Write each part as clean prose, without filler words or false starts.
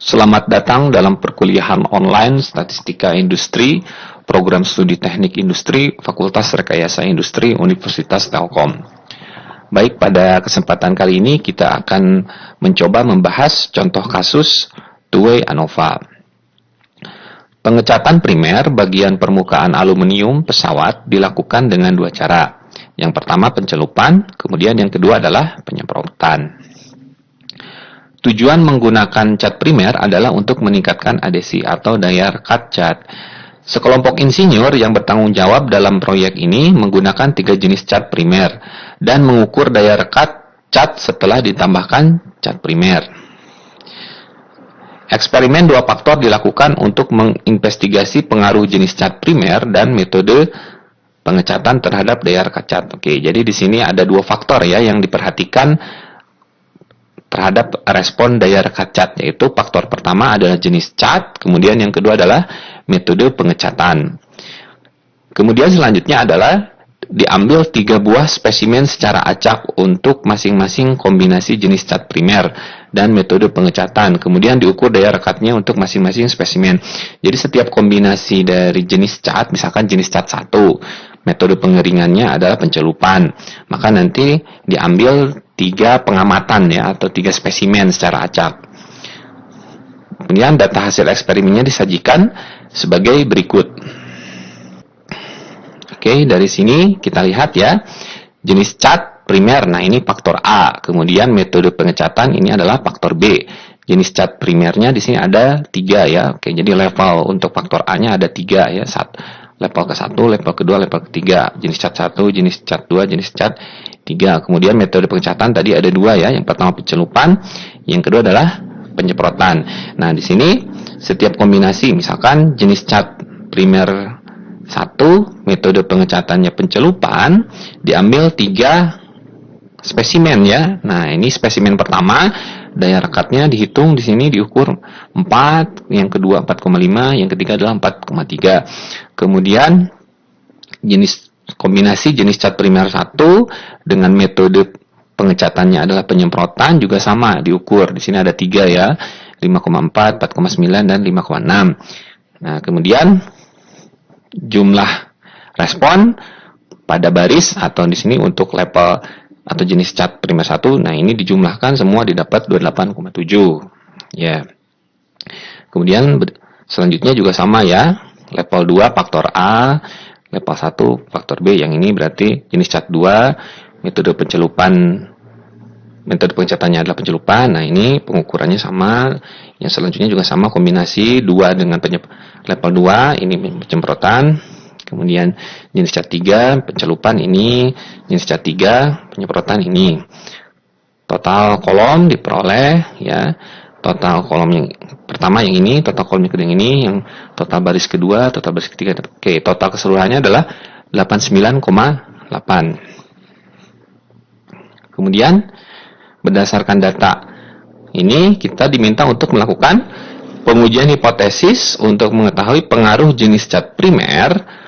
Selamat datang dalam perkuliahan online Statistika Industri, Program Studi Teknik Industri, Fakultas Rekayasa Industri, Universitas Telkom. Baik, pada kesempatan kali ini kita akan mencoba membahas contoh kasus two-way ANOVA. Pengecatan primer bagian permukaan aluminium pesawat dilakukan dengan dua cara. Yang pertama pencelupan, kemudian yang kedua adalah penyemprotan. Tujuan menggunakan cat primer adalah untuk meningkatkan adhesi atau daya rekat cat. Sekelompok insinyur yang bertanggung jawab dalam proyek ini menggunakan 3 jenis cat primer dan mengukur daya rekat cat setelah ditambahkan cat primer. Eksperimen 2 faktor dilakukan untuk menginvestigasi pengaruh jenis cat primer dan metode pengecatan terhadap daya rekat cat. Oke, jadi di sini ada 2 faktor ya yang diperhatikan terhadap respon daya rekat cat, yaitu faktor pertama adalah jenis cat, kemudian yang kedua adalah metode pengecatan. Kemudian selanjutnya adalah diambil 3 buah spesimen secara acak untuk masing-masing kombinasi jenis cat primer dan metode pengecatan. Kemudian diukur daya rekatnya untuk masing-masing spesimen. Jadi setiap kombinasi dari jenis cat, misalkan jenis cat 1, metode pengeringannya adalah pencelupan. Maka nanti diambil 3 pengamatan ya atau 3 spesimen secara acak. Kemudian data hasil eksperimennya disajikan sebagai berikut. Oke, dari sini kita lihat ya. Jenis cat primer, nah ini faktor A. Kemudian metode pengecatan ini adalah faktor B. Jenis cat primernya di sini ada 3 ya. Oke, jadi level untuk faktor A-nya ada 3 ya. Level ke-1, level kedua, level ketiga. Jenis cat 1, jenis cat 2, jenis cat 3. Kemudian metode pengecatan tadi ada 2 ya. Yang pertama pencelupan, yang kedua adalah penyemprotan. Nah, di sini setiap kombinasi misalkan jenis cat primer 1, metode pengecatannya pencelupan, diambil 3 spesimen ya. Nah, ini spesimen pertama, daya rekatnya dihitung di sini diukur 4, yang kedua 4,5, yang ketiga adalah 4,3. Kemudian kombinasi jenis cat primer 1 dengan metode pengecatannya adalah penyemprotan juga sama diukur. Di sini ada 3 ya, 5,4, 4,9 dan 5,6. Nah, kemudian jumlah respon pada baris atau di sini untuk level atau jenis cat primer 1, nah ini dijumlahkan semua didapat 28,7 ya. Kemudian selanjutnya juga sama ya, level 2 faktor A, level 1 faktor B, yang ini berarti jenis cat 2, metode pengecatannya adalah pencelupan. Nah, ini pengukurannya sama. Yang selanjutnya juga sama, kombinasi 2 dengan level 2, ini penyemprotan. Kemudian jenis cat 3, pencelupan ini, jenis cat 3, penyemprotan ini. Total kolom diperoleh ya. Total kolom yang pertama yang ini, total kolom yang kedua yang ini, yang total baris kedua, total baris ketiga. Oke, total keseluruhannya adalah 89,8. Kemudian berdasarkan data ini kita diminta untuk melakukan pengujian hipotesis untuk mengetahui pengaruh jenis cat primer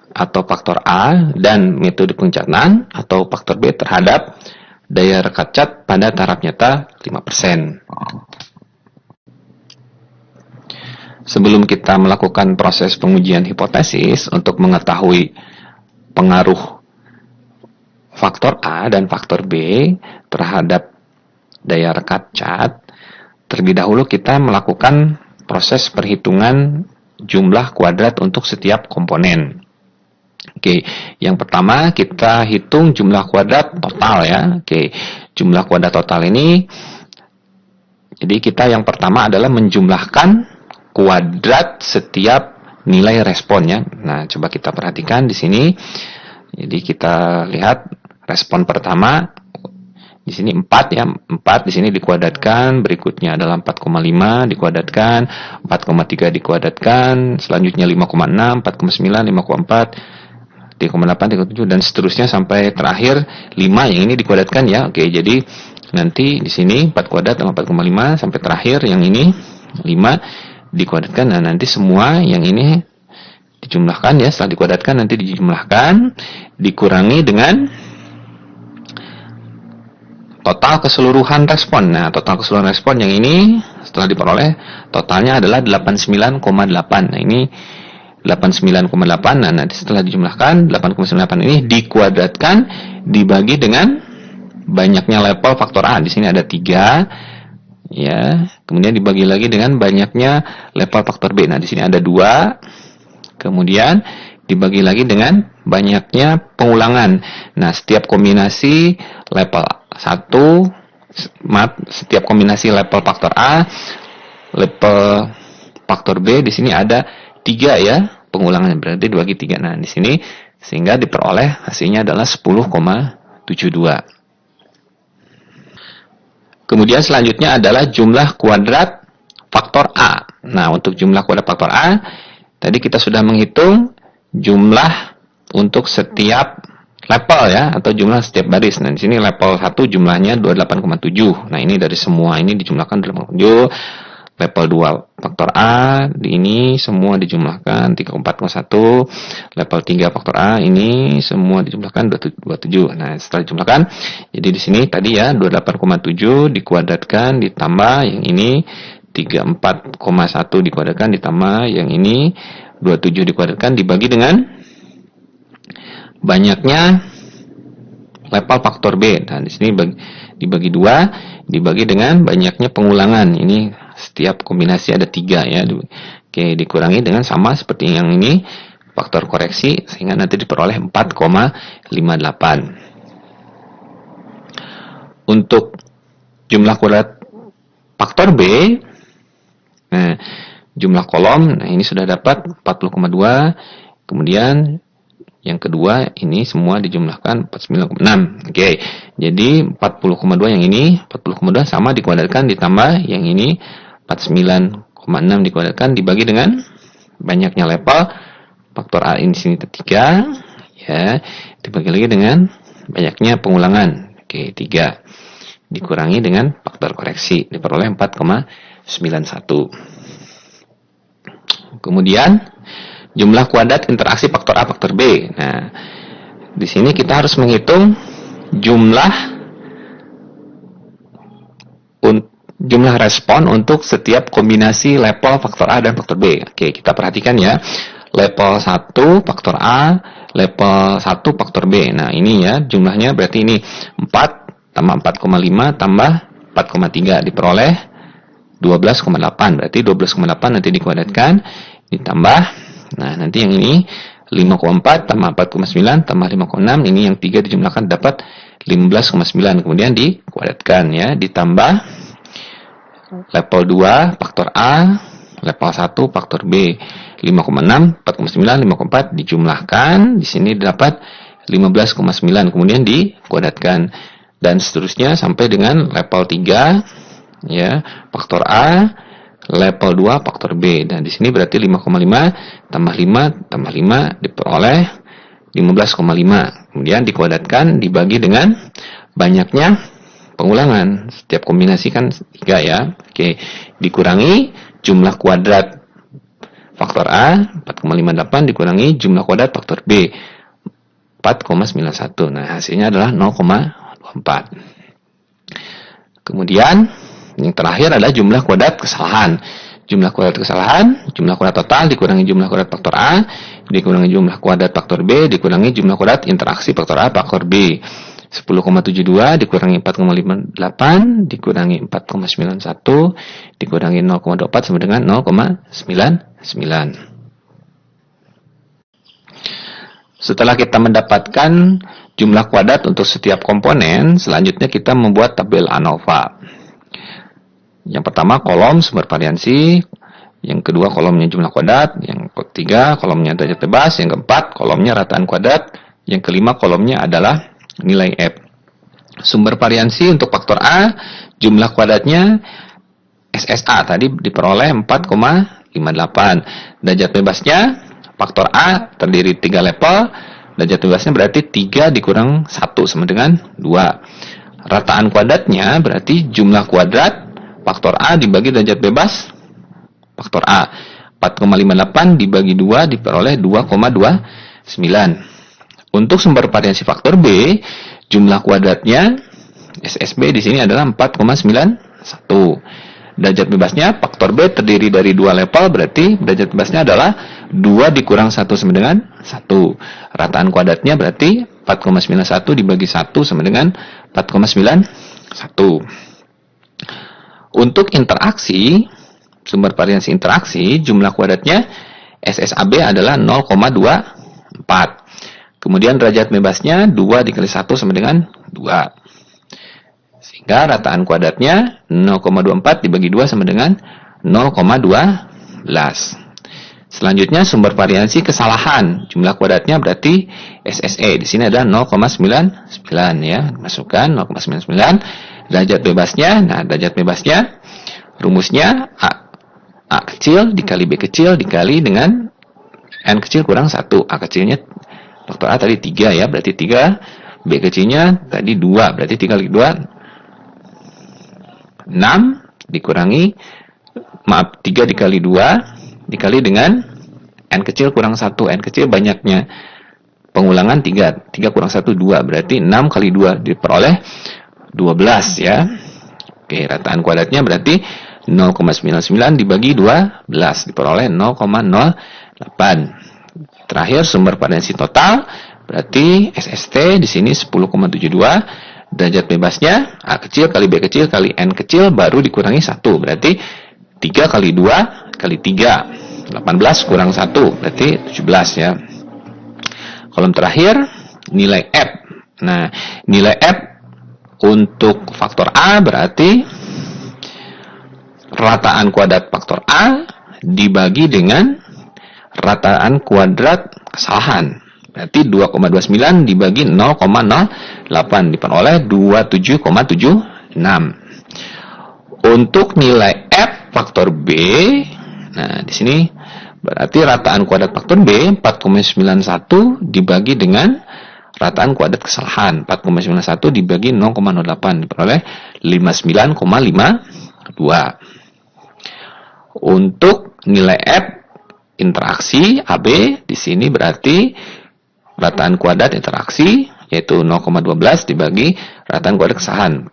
atau faktor A dan metode pengecatan atau faktor B terhadap daya rekat cat pada taraf nyata 5%. Sebelum kita melakukan proses pengujian hipotesis untuk mengetahui pengaruh faktor A dan faktor B terhadap daya rekat cat, terlebih dahulu kita melakukan proses perhitungan jumlah kuadrat untuk setiap komponen. Oke, yang pertama kita hitung jumlah kuadrat total ya. Oke, jumlah kuadrat total ini, jadi kita yang pertama adalah menjumlahkan kuadrat setiap nilai responnya. Nah, coba kita perhatikan di sini. Jadi kita lihat respon pertama di sini 4 ya, 4 di sini dikuadratkan, berikutnya adalah 4,5 dikuadratkan, 4,3 dikuadratkan, selanjutnya 5,6, 4,9, 5,4, 3,8, 3,7 dan seterusnya sampai terakhir 5 yang ini dikuadratkan ya. Oke, jadi nanti di sini 4 kuadrat sama 4,5 sampai terakhir yang ini 5 dikuadratkan. Nah, nanti semua yang ini dijumlahkan ya, setelah dikuadratkan nanti dijumlahkan dikurangi dengan total keseluruhan respon. Nah, total keseluruhan respon yang ini setelah diperoleh totalnya adalah 89,8. Nah, ini 89,8. Nah, nanti setelah dijumlahkan 8,98 ini dikuadratkan dibagi dengan banyaknya level faktor A. Di sini ada 3 ya. Kemudian dibagi lagi dengan banyaknya level faktor B. Nah, di sini ada 2. Kemudian dibagi lagi dengan banyaknya pengulangan. Nah, setiap kombinasi level 1, setiap kombinasi level faktor A, level faktor B, di sini ada 3 ya, pengulangan berarti dibagi 3. Nah, di sini sehingga diperoleh hasilnya adalah 10,72. Kemudian selanjutnya adalah jumlah kuadrat faktor A. Nah, untuk jumlah kuadrat faktor A, tadi kita sudah menghitung jumlah untuk setiap level ya, atau jumlah setiap baris. Nah, di sini level 1 jumlahnya 28,7. Nah, ini dari semua ini dijumlahkan 28,7. Level 2 faktor A ini semua dijumlahkan 34,1. Level 3 faktor A ini semua dijumlahkan 27. Nah, setelah dijumlahkan, jadi di sini tadi ya 28,7 dikuadratkan ditambah yang ini 34,1 dikuadratkan ditambah yang ini 27 dikuadratkan dibagi dengan banyaknya level faktor B. Nah, di sini dibagi 2 dibagi dengan banyaknya pengulangan. Ini setiap kombinasi ada 3 ya. Oke, dikurangi dengan sama seperti yang ini faktor koreksi sehingga nanti diperoleh 4,58. Untuk jumlah kuadrat faktor B, nah, jumlah kolom, nah ini sudah dapat 40,2. Kemudian yang kedua ini semua dijumlahkan 49,6. Oke. Jadi 40,2 yang ini 40,2 sama dikuadratkan ditambah yang ini 49,6 dikuadratkan dibagi dengan banyaknya level faktor A ini sini 3 ya, dibagi lagi dengan banyaknya pengulangan. Oke, 3 dikurangi dengan faktor koreksi diperoleh 4,91. Kemudian jumlah kuadrat interaksi faktor A faktor B. Nah, di sini kita harus menghitung jumlah respon untuk setiap kombinasi level faktor A dan faktor B. Oke, kita perhatikan ya. Level 1 faktor A, level 1 faktor B. Nah, ini ya jumlahnya berarti ini 4 tambah 4,5 tambah 4,3 diperoleh 12,8. Berarti 12,8 nanti dikuadratkan ditambah, nah nanti yang ini 5,4 tambah 4,9 tambah 5,6, ini yang 3 dijumlahkan dapat 15,9. Kemudian dikuadratkan ya, ditambah level 2 faktor A, level 1 faktor B 5,6, 4,9, 5,4 dijumlahkan, di sini dapat 15,9. Kemudian dikuadratkan dan seterusnya sampai dengan level 3 ya, faktor A, level 2 faktor B. Dan di sini berarti 5,5 tambah 5 tambah 5 diperoleh 15,5. Kemudian dikuadratkan dibagi dengan banyaknya pengulangan. Setiap kombinasi kan 3 ya. Oke, dikurangi jumlah kuadrat faktor A 4,58 dikurangi jumlah kuadrat faktor B 4,91. Nah, hasilnya adalah 0,24. Kemudian yang terakhir adalah jumlah kuadrat kesalahan. Jumlah kuadrat kesalahan, jumlah kuadrat total dikurangi jumlah kuadrat faktor A, dikurangi jumlah kuadrat faktor B, dikurangi jumlah kuadrat interaksi faktor A faktor B. 10,72 dikurangi 4,58 dikurangi 4,91 dikurangi 0,24 sama dengan 0,99. Setelah kita mendapatkan jumlah kuadrat untuk setiap komponen, selanjutnya kita membuat tabel ANOVA. Yang pertama kolom sumber variansi, yang kedua kolomnya jumlah kuadrat, yang ketiga kolomnya derajat bebas, yang keempat kolomnya rataan kuadrat, yang kelima kolomnya adalah nilai F. Sumber variansi untuk faktor A, jumlah kuadratnya SSA tadi diperoleh 4,58. Derajat bebasnya faktor A terdiri 3 level, derajat bebasnya berarti 3 dikurang 1 sama dengan 2. Rataan kuadratnya berarti jumlah kuadrat faktor A dibagi derajat bebas faktor A. 4,58 dibagi 2 diperoleh 2,29. Untuk sumber variansi faktor B, jumlah kuadratnya SSB di sini adalah 4,91. Derajat bebasnya faktor B terdiri dari 2 level, berarti derajat bebasnya adalah 2 dikurang 1 sama dengan 1. Rataan kuadratnya berarti 4,91 dibagi 1 sama dengan 4,91. Untuk interaksi, sumber variasi interaksi, jumlah kuadratnya SSAB adalah 0,24. Kemudian derajat bebasnya 2 dikali 1 sama dengan 2. Sehingga rataan kuadratnya 0,24 dibagi 2 sama dengan 0,12. Selanjutnya sumber variasi kesalahan, jumlah kuadratnya berarti SSE. Di sini ada 0,99 ya. Masukkan 0,99. Derajat bebasnya, nah derajat bebasnya rumusnya A kecil dikali B kecil dikali dengan N kecil kurang 1. A kecilnya faktor A tadi 3 ya, berarti 3. B kecilnya tadi 2, berarti 3 kali 2 6 dikurangi 3 dikali 2 dikali dengan N kecil kurang 1. N kecil banyaknya pengulangan 3 kurang 1 2, berarti 6 kali 2 diperoleh 12 ya. Oke, rataan kuadratnya berarti 0,99 dibagi 12 diperoleh 0,08. Terakhir sumber variasi total berarti SST di sini 10,72. Derajat bebasnya A kecil kali B kecil kali N kecil baru dikurangi 1, berarti 3 kali 2 kali 3 18 kurang 1 berarti 17 ya. Kolom terakhir nilai F. Nah, nilai F untuk faktor A berarti rataan kuadrat faktor A dibagi dengan rataan kuadrat kesalahan. Berarti 2,29 dibagi 0,08 diperoleh 27,76. Untuk nilai F faktor B, nah di sini berarti rataan kuadrat faktor B 4,91 dibagi dengan rataan kuadrat kesalahan 4,91 dibagi 0,08 diperoleh 59,52. Untuk nilai F interaksi AB di sini berarti rataan kuadrat interaksi yaitu 0,12 dibagi rataan kuadrat kesalahan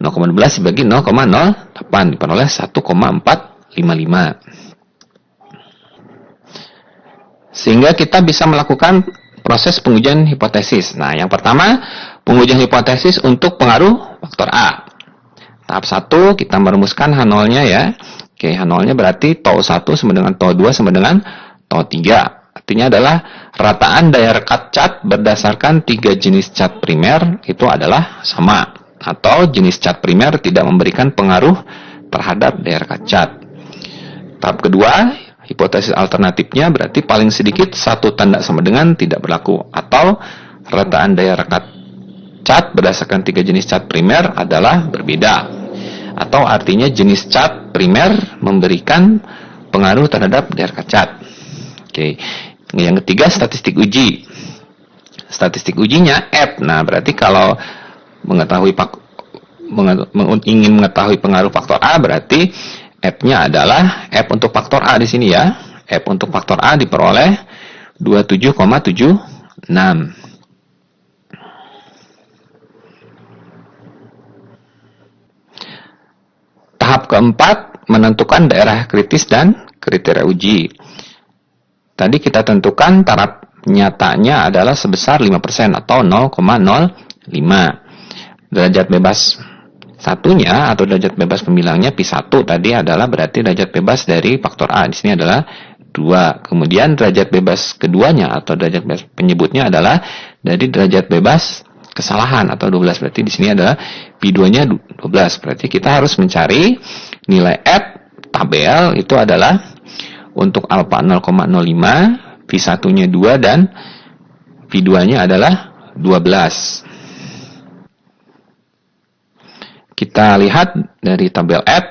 0,12 dibagi 0,08 diperoleh 1,455. Sehingga kita bisa melakukan proses pengujian hipotesis. Nah, yang pertama, pengujian hipotesis untuk pengaruh faktor A. Tahap 1, kita merumuskan H0-nya ya. Oke, H0-nya berarti tau 1 sama dengan tau 2 sama dengan tau 3. Artinya adalah rataan daya rekat cat berdasarkan 3 jenis cat primer itu adalah sama. Atau jenis cat primer tidak memberikan pengaruh terhadap daya rekat cat. Tahap kedua, hipotesis alternatifnya berarti paling sedikit satu tanda sama dengan tidak berlaku atau rataan daya rekat cat berdasarkan 3 jenis cat primer adalah berbeda atau artinya jenis cat primer memberikan pengaruh terhadap daya rekat cat. Oke. Yang ketiga, statistik uji. Statistik ujinya F. Nah, berarti kalau ingin mengetahui pengaruh faktor A berarti F-nya adalah F untuk faktor A di sini ya. F untuk faktor A diperoleh 27,76. Tahap keempat, menentukan daerah kritis dan kriteria uji. Tadi kita tentukan taraf nyatanya adalah sebesar 5% atau 0,05. Derajat bebas satunya atau derajat bebas pembilangnya Pi1 tadi adalah berarti derajat bebas dari faktor A. Di sini adalah 2. Kemudian derajat bebas keduanya atau derajat bebas penyebutnya adalah dari derajat bebas kesalahan atau 12. Berarti di sini adalah Pi2-nya 12. Berarti kita harus mencari nilai F tabel itu adalah untuk alfa 0,05, Pi1-nya 2 dan Pi2-nya adalah 12. Kita lihat dari tabel F.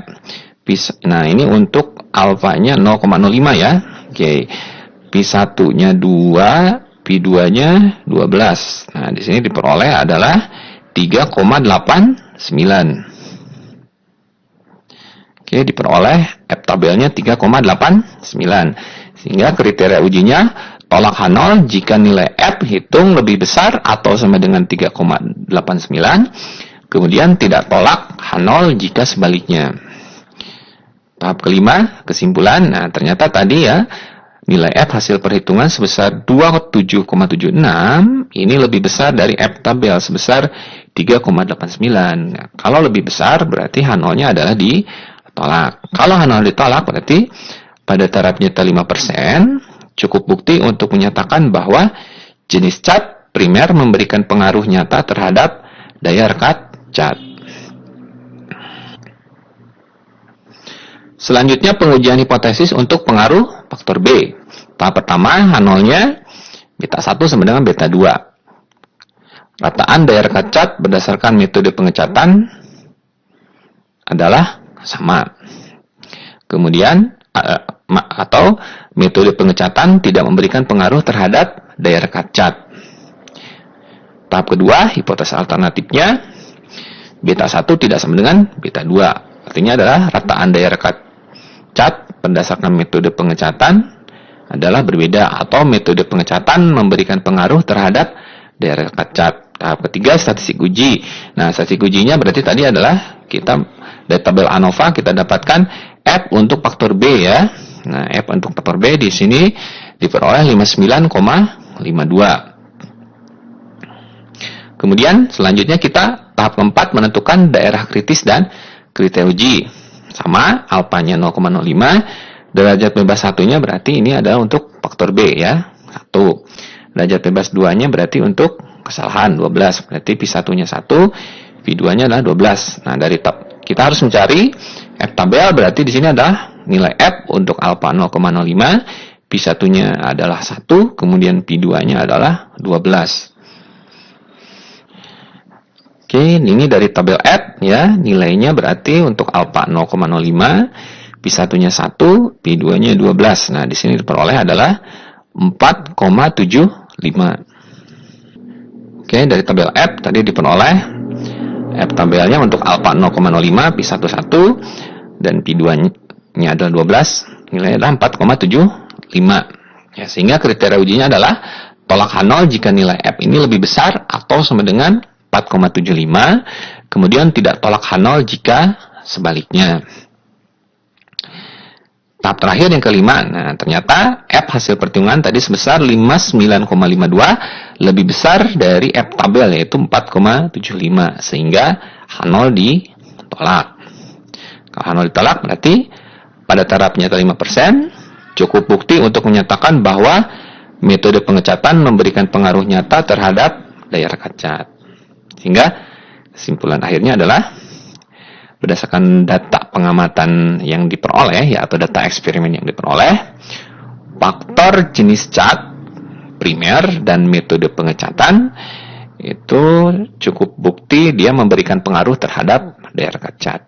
Nah, ini untuk alfanya 0,05 ya. Oke. Pi1-nya 2, Pi2-nya 12. Nah, di sini diperoleh adalah 3,89. Oke, diperoleh F tabelnya 3,89. Sehingga kriteria ujinya tolak H0 jika nilai F hitung lebih besar atau sama dengan 3,89. Kemudian tidak tolak H0 jika sebaliknya. Tahap kelima, kesimpulan. Nah, ternyata tadi ya, nilai F hasil perhitungan sebesar 27,76 ini lebih besar dari F tabel sebesar 3,89. Nah, kalau lebih besar berarti H0-nya adalah ditolak. Kalau H0 ditolak berarti pada taraf nyata 5% cukup bukti untuk menyatakan bahwa jenis cat primer memberikan pengaruh nyata terhadap daya rekat cat. Selanjutnya pengujian hipotesis untuk pengaruh faktor B. Tahap pertama, H0-nya beta 1 sama dengan beta 2. Rataan daya rekat cat berdasarkan metode pengecatan adalah sama. Kemudian, atau metode pengecatan tidak memberikan pengaruh terhadap daya rekat cat. Tahap kedua, hipotesis alternatifnya, beta 1 tidak sama dengan beta 2. Artinya adalah rataan daya rekat cat berdasarkan metode pengecatan adalah berbeda, atau metode pengecatan memberikan pengaruh terhadap daya rekat cat. Tahap ketiga, statistik uji. Nah, statistik ujinya berarti tadi adalah kita dari tabel ANOVA kita dapatkan F untuk faktor B ya. Nah, F untuk faktor B di sini diperoleh 59,52. Kemudian selanjutnya kita tahap keempat menentukan daerah kritis dan kriteria uji. Sama, alfanya 0,05, derajat bebas satunya berarti ini adalah untuk faktor B ya, 1. Derajat bebas 2-nya berarti untuk kesalahan 12, berarti P1-nya 1, P2-nya adalah 12. Nah, dari kita harus mencari F tabel, berarti di sini adalah nilai F untuk alfa 0,05, P1-nya adalah 1, kemudian P2-nya adalah 12. Oke, ini dari tabel F ya, nilainya berarti untuk alfa 0,05, P1-nya 1, P2-nya 12. Nah, di sini diperoleh adalah 4,75. Oke, dari tabel F tadi diperoleh F tabelnya untuk alfa 0,05, P1 1 dan P2-nya adalah 12, nilainya adalah 4,75. Ya, sehingga kriteria ujinya adalah tolak H0 jika nilai F ini lebih besar atau sama dengan 4,75, kemudian tidak tolak H0 jika sebaliknya. Tahap terakhir yang kelima, nah ternyata F hasil perhitungan tadi sebesar 59,52 lebih besar dari F tabel yaitu 4,75, sehingga H0 ditolak. Kalau H0 ditolak berarti pada taraf nyata 5% cukup bukti untuk menyatakan bahwa metode pengecatan memberikan pengaruh nyata terhadap daya rekat cat. Sehingga kesimpulan akhirnya adalah berdasarkan data pengamatan yang diperoleh ya, atau data eksperimen yang diperoleh, faktor jenis cat primer dan metode pengecatan itu cukup bukti dia memberikan pengaruh terhadap daya rekat cat.